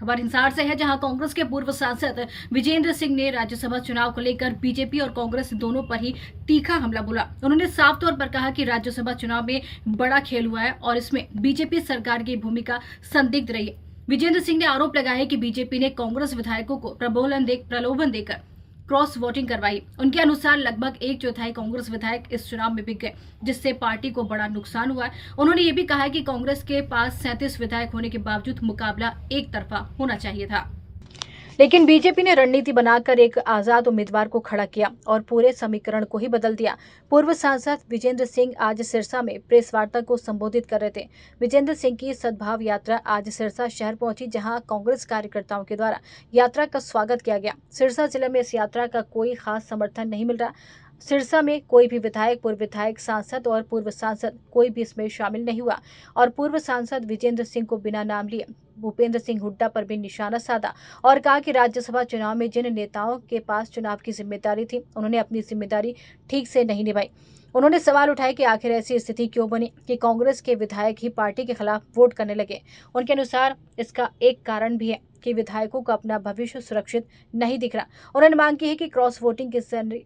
खबर हिसार से है, जहां कांग्रेस के पूर्व सांसद विजेंद्र सिंह ने राज्यसभा चुनाव को लेकर बीजेपी और कांग्रेस दोनों पर ही तीखा हमला बोला। उन्होंने साफ तौर पर कहा कि राज्यसभा चुनाव में बड़ा खेल हुआ है और इसमें बीजेपी सरकार की भूमिका संदिग्ध रही है। विजेंद्र सिंह ने आरोप लगाया है कि बीजेपी ने कांग्रेस विधायकों को प्रलोभन देकर क्रॉस वोटिंग करवाई। उनके अनुसार लगभग 1/4 कांग्रेस विधायक इस चुनाव में बिक गए, जिससे पार्टी को बड़ा नुकसान हुआ है। उन्होंने ये भी कहा है कि कांग्रेस के पास 37 विधायक होने के बावजूद मुकाबला एक तरफा होना चाहिए था, लेकिन बीजेपी ने रणनीति बनाकर एक आजाद उम्मीदवार को खड़ा किया और पूरे समीकरण को ही बदल दिया। पूर्व सांसद विजेंद्र सिंह आज सिरसा में प्रेस वार्ता को संबोधित कर रहे थे। विजेंद्र सिंह की सद्भाव यात्रा आज सिरसा शहर पहुंची, जहां कांग्रेस कार्यकर्ताओं के द्वारा यात्रा का स्वागत किया गया। सिरसा जिले में इस यात्रा का कोई खास समर्थन नहीं मिल रहा। सिरसा में कोई भी विधायक, पूर्व विधायक, सांसद और पूर्व सांसद कोई भी इसमें शामिल नहीं हुआ और पूर्व सांसद विजेंद्र सिंह को बिना नाम लिए भूपेंद्र सिंह हुड्डा पर भी निशाना साधा और कहा कि राज्यसभा चुनाव में जिन नेताओं के पास चुनाव की जिम्मेदारी थी, उन्होंने अपनी जिम्मेदारी ठीक से नहीं निभाई। उन्होंने सवाल उठाया कि आखिर ऐसी स्थिति क्यों बनी कि कांग्रेस के विधायक ही पार्टी के खिलाफ वोट करने लगे। उनके अनुसार इसका एक कारण भी है कि विधायकों का अपना भविष्य सुरक्षित नहीं दिख रहा। उन्होंने मांग की है कि क्रॉस वोटिंग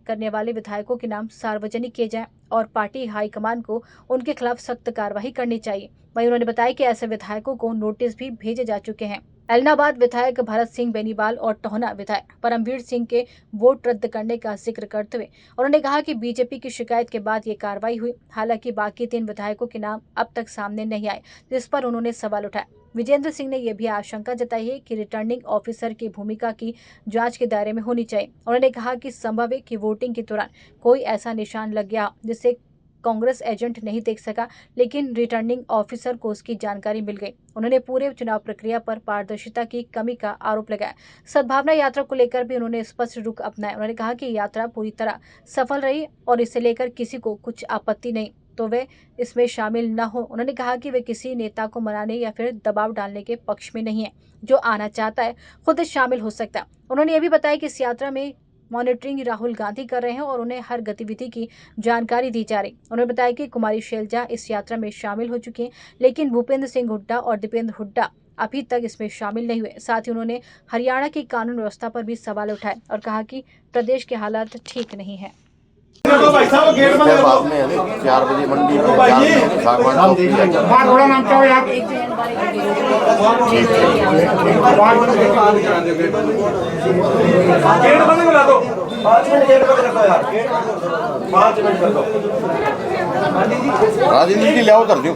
करने वाले विधायकों के नाम सार्वजनिक किए जाएं और पार्टी हाईकमान को उनके खिलाफ सख्त कार्रवाई करनी चाहिए। वहीं उन्होंने बताया कि ऐसे विधायकों को नोटिस भी भेजे जा चुके हैं। एलनाबाद विधायक भरत सिंह बेनीवाल और टोहना विधायक परमवीर सिंह के वोट रद्द करने का जिक्र करते हुए उन्होंने कहा कि बीजेपी की शिकायत के बाद ये कार्रवाई हुई। हालांकि बाकी 3 विधायकों के नाम अब तक सामने नहीं आए, जिस पर उन्होंने सवाल उठाया। विजेंद्र सिंह ने यह भी आशंका जताई है कि रिटर्निंग ऑफिसर की भूमिका की जांच के दायरे में होनी चाहिए। उन्होंने कहा कि संभव है कि वोटिंग के दौरान कोई ऐसा निशान लग गया जिससे कांग्रेस एजेंट नहीं देख सका, लेकिन रिटर्निंग ऑफिसर को उसकी जानकारी मिल गई। उन्होंने पूरे चुनाव प्रक्रिया पर पारदर्शिता की कमी का आरोप लगाया। सद्भावना यात्रा को लेकर भी उन्होंने स्पष्ट रुख अपनाया। उन्होंने कहा कि यात्रा पूरी तरह सफल रही और इसे लेकर किसी को कुछ आपत्ति नहीं तो वे इसमें शामिल न हो। उन्होंने कहा कि वे किसी नेता को मनाने या फिर दबाव डालने के पक्ष में नहीं है। जो आना चाहता है खुद शामिल हो सकता है। उन्होंने ये भी बताया कि इस यात्रा में मॉनिटरिंग राहुल गांधी कर रहे हैं और उन्हें हर गतिविधि की जानकारी दी जा रही। उन्होंने बताया कि कुमारी शैलजा इस यात्रा में शामिल हो चुकी हैं, लेकिन भूपेंद्र सिंह हुड्डा और दीपेंद्र हुड्डा अभी तक इसमें शामिल नहीं हुए। साथ ही उन्होंने हरियाणा की कानून व्यवस्था पर भी सवाल उठाए और कहा कि प्रदेश के हालात ठीक नहीं है। बाद में 4 बजे मंडी राजनीति ले आओ कर दो।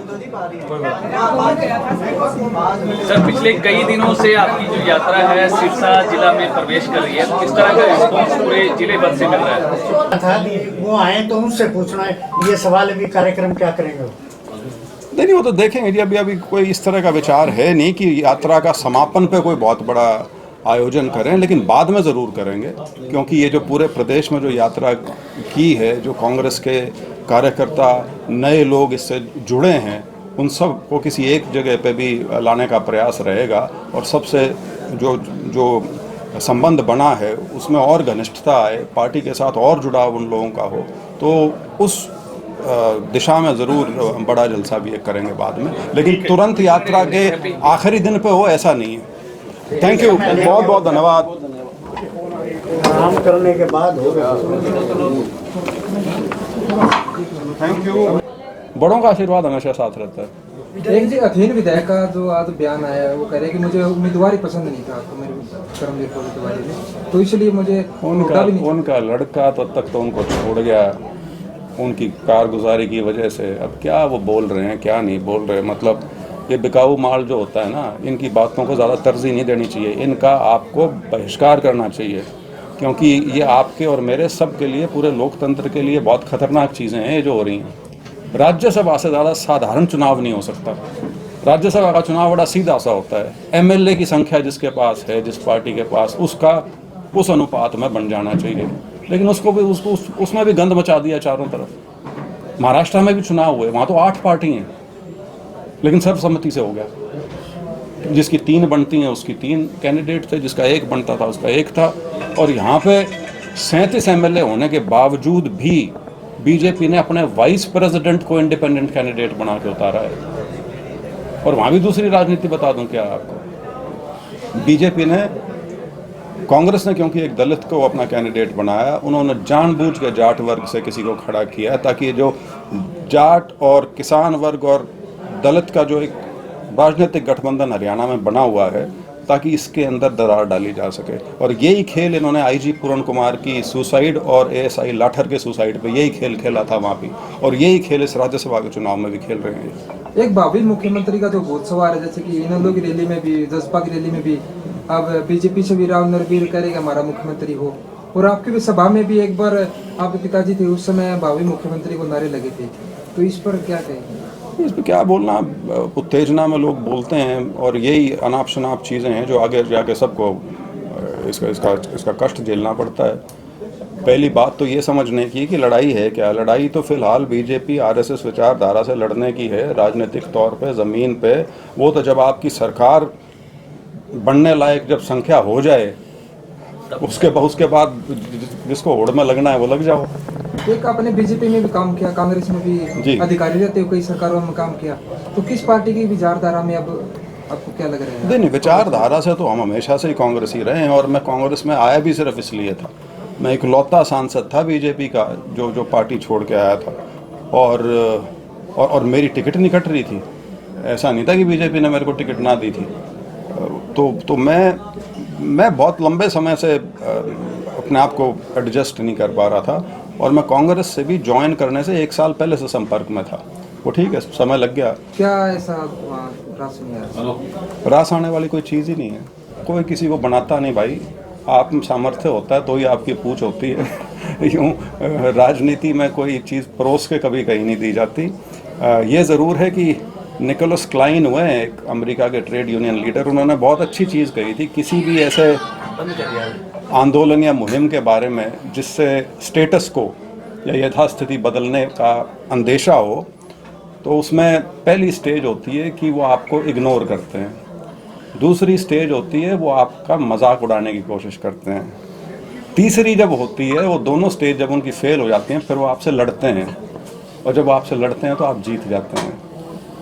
सर, पिछले कई दिनों से आपकी जो यात्रा है सिरसा जिला में प्रवेश कर रही है, तो किस तरह का रिस्पॉन्स पूरे जिले भर से मिल रहा है? वो आए तो उनसे पूछना है, ये सवाल अभी कार्यक्रम क्या करेंगे? नहीं, वो तो देखेंगे जी। अभी कोई इस तरह का विचार है नहीं कि यात्रा का समापन पे कोई बहुत बड़ा आयोजन करें, लेकिन बाद में ज़रूर करेंगे, क्योंकि ये जो पूरे प्रदेश में जो यात्रा की है, जो कांग्रेस के कार्यकर्ता नए लोग इससे जुड़े हैं, उन सब को किसी एक जगह पे भी लाने का प्रयास रहेगा और सबसे जो संबंध बना है उसमें और घनिष्ठता आए, पार्टी के साथ और जुड़ाव उन लोगों का हो, तो उस दिशा में ज़रूर बड़ा जलसा भी एक करेंगे बाद में, लेकिन तुरंत यात्रा के आखिरी दिन पे हो ऐसा नहीं है। थैंक यू, बहुत बहुत धन्यवाद। आराम करने के बाद होगा। Thank you. बड़ों का आशीर्वाद हमेशा साथ रहता है। एक जी अधीन विधायक का जो आज बयान आया है, वो कह रहे हैं कि मुझे उम्मीदवार ही पसंद नहीं था तो मेरे कर्मवीर को उम्मीदवारी में, तो इसलिए मुझे उनका लड़का तब तक तो उनको छोड़ गया उनकी कारगुजारी की वजह से। अब क्या वो बोल रहे हैं, क्या नहीं बोल रहे, मतलब ये बिकाऊ माल जो होता है ना, इनकी बातों को ज़्यादा तरजीह नहीं देनी चाहिए। इनका आपको बहिष्कार करना चाहिए, क्योंकि ये आपके और मेरे सब के लिए, पूरे लोकतंत्र के लिए बहुत खतरनाक चीज़ें हैं ये जो हो रही हैं। राज्यसभा से ज़्यादा साधारण चुनाव नहीं हो सकता। राज्यसभा का चुनाव बड़ा सीधा सा होता है। एमएलए की संख्या जिसके पास है, जिस पार्टी के पास, उसका उस अनुपात में बन जाना चाहिए, लेकिन उसमें भी गंद मचा दिया चारों तरफ। महाराष्ट्र में भी चुनाव हुए, वहाँ तो 8 पार्टी हैं, लेकिन सर्वसम्मति से हो गया। जिसकी 3 बनती हैं उसकी 3 कैंडिडेट थे, जिसका 1 बनता था उसका 1 था। और यहाँ पे 37 एमएलए होने के बावजूद भी बीजेपी ने अपने वाइस प्रेसिडेंट को इंडिपेंडेंट कैंडिडेट बना के उतारा है। और वहाँ भी दूसरी राजनीति बता दूं क्या आपको, बीजेपी ने, कांग्रेस ने क्योंकि एक दलित को अपना कैंडिडेट बनाया, उन्होंने जानबूझ के जाट वर्ग से किसी को खड़ा किया ताकि जो जाट और किसान वर्ग और दलित का जो एक राजनीतिक गठबंधन हरियाणा में बना हुआ है, ताकि इसके अंदर दरार डाली जा सके। और यही खेल इन्होंने आईजी पूरण कुमार की सुसाइड और एएसआई लाठर के सुसाइड पे यही खेल खेला था वहाँ पे, और यही खेल इस राज्यसभा के चुनाव में भी खेल रहे हैं। एक भावी मुख्यमंत्री का तो बहुत सवाल है, जैसे कि इनेलो की रैली में भी, जसपा की रैली में भी, अब बीजेपी से भी राव नरवीर करेगा हमारा मुख्यमंत्री हो, और आपकी भी सभा में भी एक बार आपके पिताजी थे उस समय भावी मुख्यमंत्री को नारे लगे थे, तो इस पर क्या कहेंगे? इस पर क्या बोलना, उत्तेजना में लोग बोलते हैं और यही अनाप शनाप चीज़ें हैं जो आगे जाके सबको इसका कष्ट झेलना पड़ता है। पहली बात तो ये समझने की कि लड़ाई है क्या। लड़ाई तो फिलहाल बीजेपी आरएसएस विचारधारा से लड़ने की है राजनीतिक तौर पे, ज़मीन पे। वो तो जब आपकी सरकार बनने लायक जब संख्या हो जाए उसके बाद जिसको होड़ में लगना है वो लग जाओ। एक आपने बीजेपी में भी काम किया, कांग्रेस में भी अधिकारी रहते हुए कई सरकारों में काम किया, तो किस पार्टी की विचारधारा में अब आपको क्या लग रहा है? नहीं, विचारधारा से तो हम हमेशा से ही कांग्रेस ही रहे हैं, और मैं कांग्रेस में आया भी सिर्फ इसलिए था। मैं इकलौता सांसद था बीजेपी का जो पार्टी छोड़ के आया था, और मेरी टिकट नहीं कट रही थी। ऐसा नहीं था कि बीजेपी ने मेरे को टिकट ना दी थी। तो मैं बहुत लंबे समय से अपने आप को एडजस्ट नहीं कर पा रहा था, और मैं कांग्रेस से भी ज्वाइन करने से 1 साल पहले से संपर्क में था। वो ठीक है, समय लग गया। क्या ऐसा रास नहीं आया? रास आने वाली कोई चीज़ ही नहीं है। कोई किसी को बनाता नहीं भाई, आत्म सामर्थ्य होता है तो ही आपकी पूछ होती है। यूँ राजनीति में कोई चीज़ परोस के कभी कहीं नहीं दी जाती। ये ज़रूर है कि निकोलस क्लाइन हुए एक अमेरिका के ट्रेड यूनियन लीडर, उन्होंने बहुत अच्छी चीज़ कही थी, किसी भी ऐसे आंदोलन या मुहिम के बारे में जिससे स्टेटस को या यथास्थिति बदलने का अंदेशा हो, तो उसमें पहली स्टेज होती है कि वो आपको इग्नोर करते हैं, दूसरी स्टेज होती है वो आपका मजाक उड़ाने की कोशिश करते हैं, तीसरी जब होती है, वो दोनों स्टेज जब उनकी फेल हो जाती हैं, फिर वो आपसे लड़ते हैं, और जब आपसे लड़ते हैं तो आप जीत जाते हैं।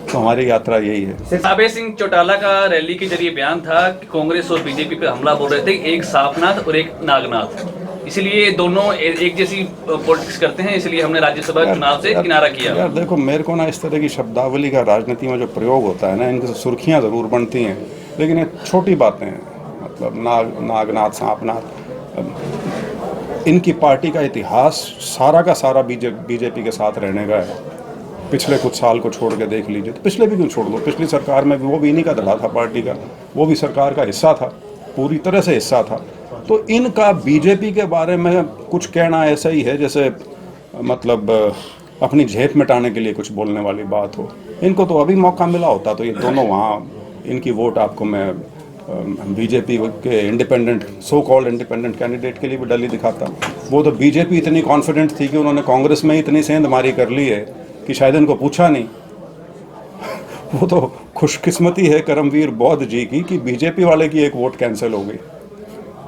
तो हमारी यात्रा यही है। अभय सिंह चौटाला का रैली के जरिए बयान था कि कांग्रेस और बीजेपी पे हमला बोल रहे थे, एक सापनाथ और एक नागनाथ, इसलिए दोनों एक जैसी पॉलिटिक्स करते हैं, इसलिए हमने राज्यसभा चुनाव से किनारा किया। यार देखो, मेरे को ना इस तरह की शब्दावली का राजनीति में जो प्रयोग होता है ना, इनकी सुर्खियाँ ज़रूर बनती हैं, लेकिन ये छोटी बातें हैं। मतलब नागनाथ, सांपनाथ, इनकी पार्टी का इतिहास सारा का सारा बीजेपी के साथ रहने का है। पिछले कुछ साल को छोड़ के देख लीजिए, तो पिछले भी क्यों छोड़ दो, पिछली सरकार में भी वो भी इन्हीं का धड़ा था पार्टी का, वो भी सरकार का हिस्सा था, पूरी तरह से हिस्सा था। तो इनका बीजेपी के बारे में कुछ कहना ऐसा ही है जैसे मतलब अपनी झेप मिटाने के लिए कुछ बोलने वाली बात हो। इनको तो अभी मौका मिला होता तो ये दोनों वहाँ, इनकी वोट आपको मैं बीजेपी के independent, so called independent candidate के लिए भी डली दिखाता। वो तो बीजेपी इतनी कॉन्फिडेंट थी कि उन्होंने कांग्रेस में इतनी सेंधमारी कर ली है कि शायद इनको पूछा नहीं। वो तो खुशकिस्मती है करमवीर बौद्ध जी की कि बीजेपी वाले की एक वोट कैंसिल हो गई,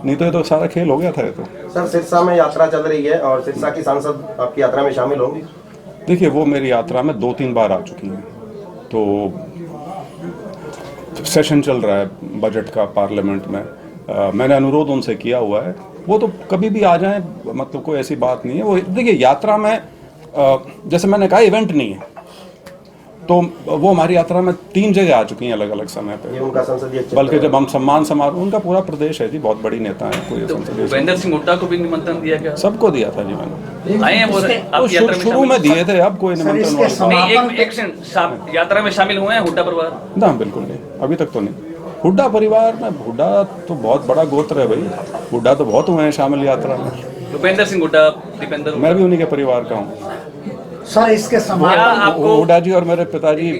नहीं तो ये तो सारा खेल हो गया था। ये तो सर, सिरसा में यात्रा चल रही है और सिरसा की सांसद आपकी यात्रा में शामिल होंगी? देखिए, वो मेरी यात्रा में 2-3 बार आ चुकी हैं। तो सेशन चल रहा है बजट का पार्लियामेंट में, मैंने अनुरोध उनसे किया हुआ है, वो तो कभी भी आ जाएं, मतलब कोई ऐसी बात नहीं है। वो देखिए, यात्रा में जैसे मैंने कहा इवेंट नहीं है, तो वो हमारी यात्रा में 3 जगह आ चुकी हैं अलग अलग समय पे। ये उनका संसदीय क्षेत्र, बल्कि जब हम सम्मान समारोह, उनका पूरा प्रदेश है जी, बहुत बड़ी नेता है। कोई संसदीय भूपेंद्र सिंह हुड्डा को भी निमंत्रण दिया गया? सबको दिया था जी मैंने। आए हैं वो आपकी यात्रा में? शुरू में दिए थे, अब कोई निमंत्रण नहीं। एक सेकंड, यात्रा में शामिल हुए हैं हुड्डा परिवार? ना, बिल्कुल नहीं, अभी तक तो नहीं। हुड्डा परिवार में, हुड्डा तो बहुत बड़ा गोत्र है भाई, हुड्डा तो बहुत हुए हैं शामिल यात्रा में। भूपेंद्र सिंह हुड्डा, दीपेंद्र, मैं भी उन्हीं के परिवार का हूँ। सर, इसके आपको हुड्डा जी और मेरे पिताजी,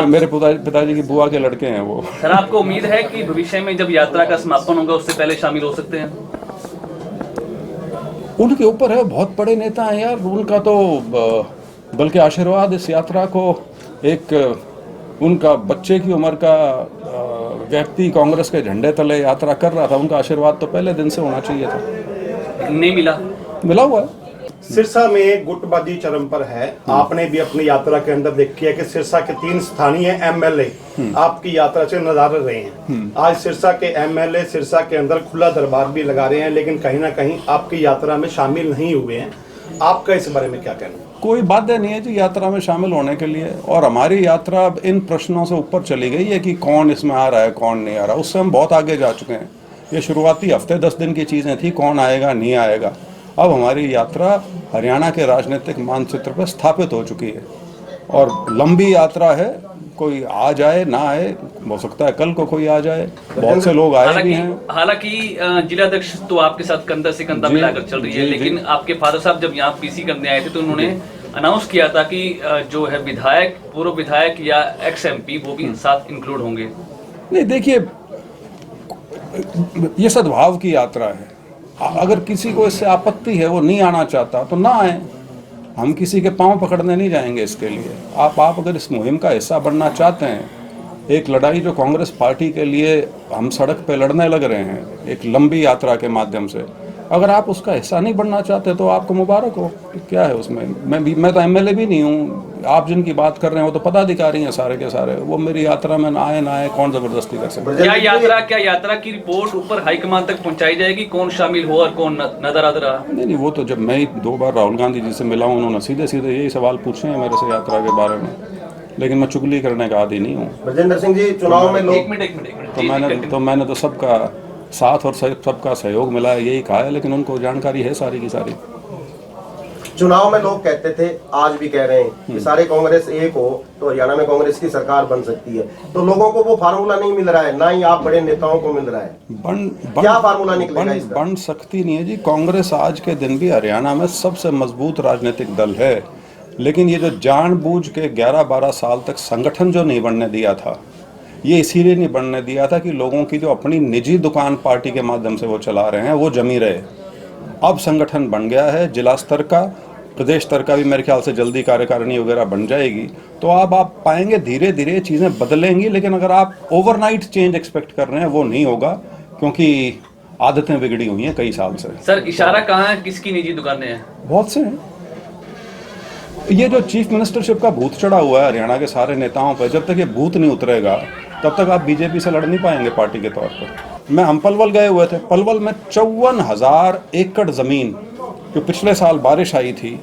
मेरे पिताजी की बुआ के लड़के हैं वो। सर, आपको उम्मीद है कि भविष्य में जब यात्रा का समापन होगा उससे पहले शामिल हो सकते हैं? उनके ऊपर है, बहुत बड़े नेता हैं यार, उनका तो बल्कि आशीर्वाद इस यात्रा को एक उनका बच्चे की उम्र का व्यक्ति कांग्रेस के झंडे तले यात्रा कर रहा था, उनका आशीर्वाद तो पहले दिन से होना चाहिए था। नहीं मिला? मिला हुआ है। सिरसा में गुटबाजी चरम पर है। आपने भी अपनी यात्रा के अंदर देखी है कि सिरसा के 3 स्थानीय एमएलए आपकी यात्रा से नजारे रहे हैं। आज सिरसा के एमएलए सिरसा के अंदर खुला दरबार भी लगा रहे हैं, लेकिन कहीं ना कहीं आपकी यात्रा में शामिल नहीं हुए हैं। आपका इस बारे में क्या कहना है? कोई बाध्य नहीं है जी यात्रा में शामिल होने के लिए, और हमारी यात्रा अब इन प्रश्नों से ऊपर चली गई है कि कौन इसमें आ रहा है कौन नहीं आ रहा। उससे हम बहुत आगे जा चुके हैं। ये शुरुआती हफ्ते 10 दिन की चीज़ें थी, कौन आएगा नहीं आएगा। अब हमारी यात्रा हरियाणा के राजनीतिक मानचित्र पर स्थापित हो चुकी है और लंबी यात्रा है। कोई आ जाए ना आए, हो सकता है कल को कोई आ जाए, बहुत से लोग आए भी हैं। हालांकि जिलाध्यक्ष तो आपके साथ कंधा से कंधा मिलाकर चल रही है, लेकिन आपके फादर साहब जब यहाँ पीसी करने आए थे तो उन्होंने अनाउंस किया था कि जो है विधायक, पूर्व विधायक या एक्स एमपी वो भी साथ इंक्लूड होंगे। नहीं, देखिए ये सद्भाव की यात्रा है। अगर किसी को इससे आपत्ति है, वो नहीं आना चाहता तो ना आए। हम किसी के पांव पकड़ने नहीं जाएंगे इसके लिए। आप अगर इस मुहिम का हिस्सा बनना चाहते हैं, एक लड़ाई जो कांग्रेस पार्टी के लिए हम सड़क पे लड़ने लग रहे हैं एक लंबी यात्रा के माध्यम से, अगर आप उसका हिस्सा नहीं बनना चाहते तो आपको मुबारक हो। क्या है उसमें? मैं तो एमएलए भी नहीं हूँ। आप जिनकी बात कर रहे हैं वो तो पदाधिकारी हैं सारे के सारे। वो मेरी यात्रा में ना आए कौन जबरदस्ती कर सकता है? क्या यात्रा की रिपोर्ट ऊपर हाईकमान तक पहुंचाई जाएगी, कौन शामिल हो और कौन नजर आ रहा? नहीं, वो तो जब मैं 2 बार राहुल गांधी जी से मिला हूँ, उन्होंने सीधे यही सवाल पूछे हैं मेरे से यात्रा के बारे में, लेकिन मैं चुगली करने का आदी नहीं हूँ। ब्रजेंद्र सिंह जी, चुनाव में लोग एक मिनट मैंने तो सबका साथ और सबका सहयोग मिला है, यही कहा है, लेकिन उनको जानकारी है सारी की सारी। चुनाव में लोग कहते थे, आज भी कह रहे हैं कि सारे कांग्रेस एक हो तो हरियाणा में कांग्रेस की सरकार बन सकती है, तो लोगों को वो फार्मूला नहीं मिल रहा है, ना ही आप बड़े नेताओं को मिल रहा है। क्या फार्मूला निकलेगा इसका? बन सकती नहीं है जी। कांग्रेस आज के दिन भी हरियाणा में सबसे मजबूत राजनीतिक दल है, लेकिन ये जो जानबूझ के 11-12 साल तक संगठन जो नहीं बनने दिया था, ये इसीलिए नहीं बनने दिया था कि लोगों की जो अपनी निजी दुकान पार्टी के माध्यम से वो चला रहे हैं वो जमी रहे। अब संगठन बन गया है, जिला स्तर का, प्रदेश स्तर का भी मेरे ख्याल से जल्दी कार्यकारिणी वगैरह बन जाएगी। तो अब आप पाएंगे धीरे धीरे चीज़ें बदलेंगी, लेकिन अगर आप ओवरनाइट चेंज एक्सपेक्ट कर रहे हैं वो नहीं होगा, क्योंकि आदतें बिगड़ी हुई हैं कई साल से। सर, इशारा कहाँ है, किसकी निजी दुकानें हैं? बहुत से हैं। ये जो चीफ मिनिस्टरशिप का भूत चढ़ा हुआ है हरियाणा के सारे नेताओं पर, जब तक ये भूत नहीं उतरेगा तब तक आप बीजेपी से लड़ नहीं पाएंगे पार्टी के तौर पर। हम पलवल गए हुए थे। पलवल में 54,000 एकड़ ज़मीन जो पिछले साल बारिश आई थी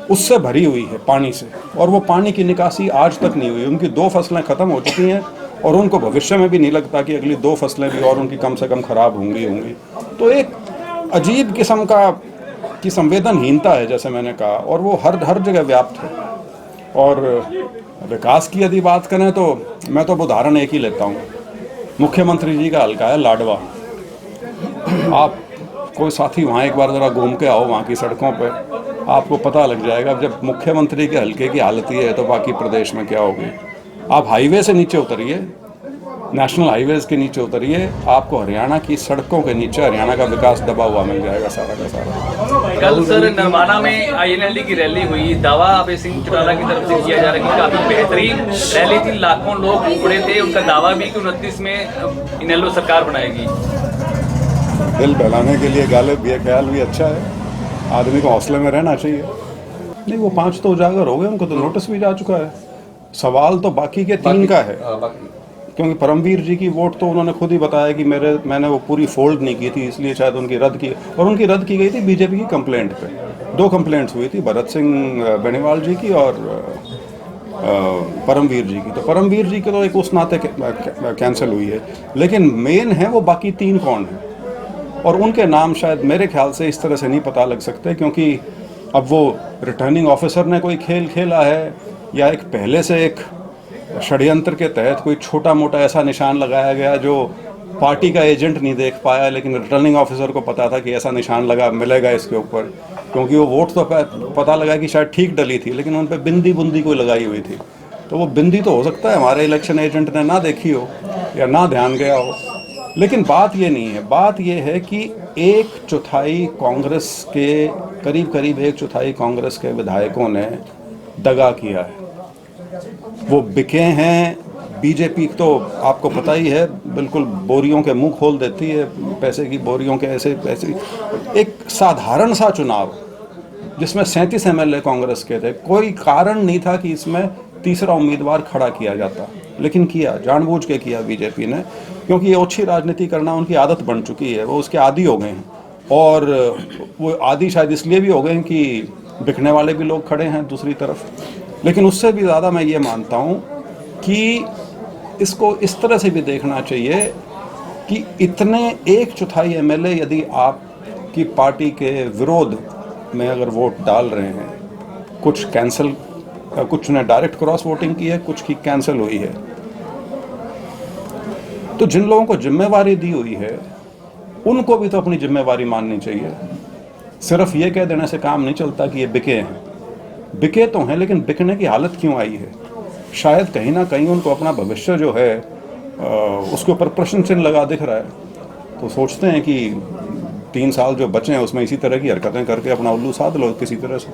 उससे भरी हुई है पानी से, और वो पानी की निकासी आज तक नहीं हुई। उनकी 2 फसलें ख़त्म हो चुकी हैं और उनको भविष्य में भी नहीं लगता कि अगली 2 फसलें भी और उनकी कम से कम ख़राब होंगी। तो एक अजीब किस्म की संवेदनहीनता है, जैसे मैंने कहा, और वो हर जगह व्याप्त है। और विकास की यदि बात करें तो मैं तो उदाहरण एक ही लेता हूँ। मुख्यमंत्री जी का हल्का है लाडवा। आप कोई साथी वहाँ एक बार ज़रा घूम के आओ, वहाँ की सड़कों पे आपको पता लग जाएगा। जब मुख्यमंत्री के हल्के की हालत ये है तो बाकी प्रदेश में क्या होगी। आप हाईवे से नीचे उतरिए, नेशनल हाईवेज़ के नीचे उतरिए, आपको हरियाणा की सड़कों के नीचे हरियाणा का विकास दबा हुआ मिल जाएगा सारा का सारा। कल सर नरवाना में INLD की रैली हुई। दावा अभय सिंह चौटाला की तरफ से किया जा रहा है कि काफी बेहतरीन रैली थी, लाखों लोग उमड़े थे। उनका दावा भी कि 29 में इनेलो सरकार बनाएगी। दिल बहलाने के लिए गालिब भी है, ख्याल भी अच्छा है। आदमी को हौसले में रहना चाहिए। नहीं, वो 5 तो उजागर हो गए, उनको तो नोटिस भी जा चुका है। सवाल तो बाकी के 3 का है, क्योंकि परमवीर जी की वोट तो उन्होंने खुद ही बताया कि मैंने वो पूरी फोल्ड नहीं की थी, इसलिए शायद उनकी रद्द की, और उनकी रद्द की गई थी बीजेपी की कंप्लेंट पे। 2 कंप्लेंट्स हुई थी, भरत सिंह बेनीवाल जी की और परमवीर जी की। तो परमवीर जी की तो एक उस नाते कैंसिल हुई है, लेकिन मेन है वो बाकी 3 कौन है, और उनके नाम शायद मेरे ख्याल से इस तरह से नहीं पता लग सकते, क्योंकि अब वो रिटर्निंग ऑफिसर ने कोई खेल खेला है या एक पहले से एक षड्यंत्र के तहत कोई छोटा मोटा ऐसा निशान लगाया गया जो पार्टी का एजेंट नहीं देख पाया, लेकिन रिटर्निंग ऑफिसर को पता था कि ऐसा निशान मिलेगा इसके ऊपर, क्योंकि वो वोट तो पता लगा कि शायद ठीक डली थी, लेकिन उन पर बिंदी बुंदी कोई लगाई हुई थी। तो वो बिंदी तो हो सकता है हमारे इलेक्शन एजेंट ने ना देखी हो या ना ध्यान गया हो, लेकिन बात ये नहीं है। बात ये है कि 1/4 कांग्रेस के करीब 1/4 कांग्रेस के विधायकों ने दगा किया है। वो बिके हैं। बीजेपी तो आपको पता ही है, बिल्कुल बोरियों के मुंह खोल देती है, पैसे की बोरियों के ऐसे। एक साधारण सा चुनाव जिसमें 37 MLA कांग्रेस के थे, कोई कारण नहीं था कि इसमें तीसरा उम्मीदवार खड़ा किया जाता, लेकिन किया, जानबूझ के किया बीजेपी ने, क्योंकि ये ओछी राजनीति करना उनकी आदत बन चुकी है, वो उसके आदी हो गए हैं। और वो आदी शायद इसलिए भी हो गए हैं कि बिकने वाले भी लोग खड़े हैं दूसरी तरफ। लेकिन उससे भी ज़्यादा मैं ये मानता हूँ कि इसको इस तरह से भी देखना चाहिए कि इतने 1/4 MLA यदि आपकी पार्टी के विरोध में अगर वोट डाल रहे हैं, कुछ कैंसिल, कुछ ने डायरेक्ट क्रॉस वोटिंग की है, कुछ की कैंसिल हुई है, तो जिन लोगों को जिम्मेवारी दी हुई है उनको भी तो अपनी जिम्मेवारी माननी चाहिए। सिर्फ ये कह देने से काम नहीं चलता कि ये बिके हैं। बिके तो हैं, लेकिन बिकने की हालत क्यों आई है? शायद कहीं ना कहीं उनको अपना भविष्य जो है उसके ऊपर प्रश्न चिन्ह लगा दिख रहा है, तो सोचते हैं कि 3 साल जो बचे हैं उसमें इसी तरह की हरकतें करके अपना उल्लू साध लो किसी तरह से।